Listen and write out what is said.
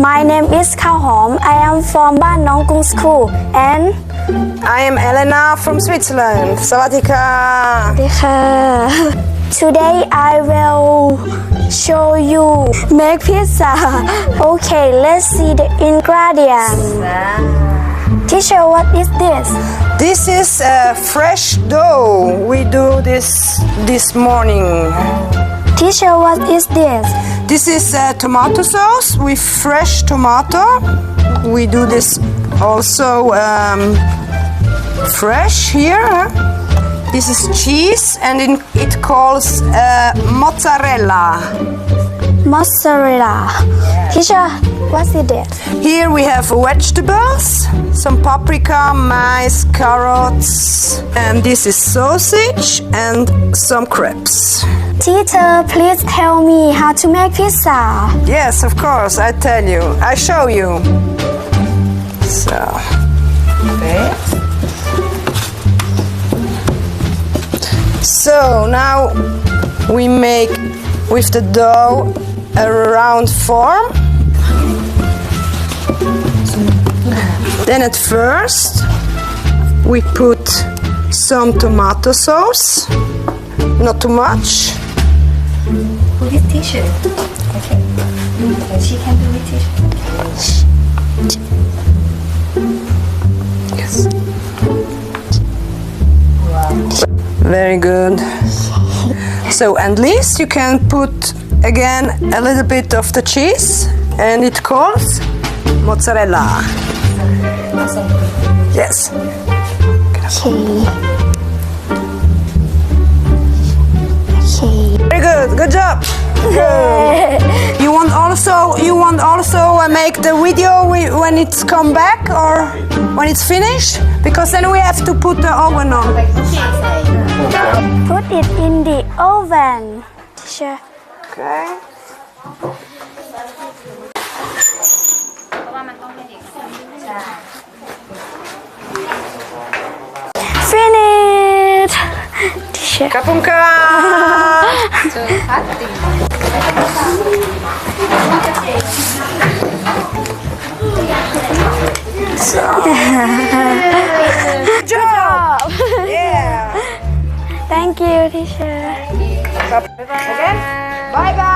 My name is Khao Hom. I am from Ban Nong Kung School and I am Elena from Switzerland. สวัสดีค่ะ Today I will show you make pizza. Okay, let's see the ingredients. Teacher, what is this? This is fresh dough. We do this morning. Teacher, what is this? This is tomato sauce with fresh tomato. We do this also fresh here. This is cheese and it calls mozzarella. Mozzarella. Teacher, what's it? Here we have vegetables, some paprika, maize, carrots, and this is sausage and some crepes. Teacher, please tell me how to make pizza. Yes, of course, I tell you. I show you. So, okay. So now we make with the dough a round form. Then at first we put some tomato sauce, not too much. Who is teacher? Okay. She can do it, teacher. Yes. Very good. So, and least you can put again a little bit of the cheese, and it calls mozzarella. Yes. Very good. Good job. Good. You want also make the video when it's come back or when it's finished, because then we have to put the oven on. Put it in the oven. Teacher. Okay. Finish. Teacher. Kapunka. Good job. Yeah. Thank you, teacher. Again. Bye bye.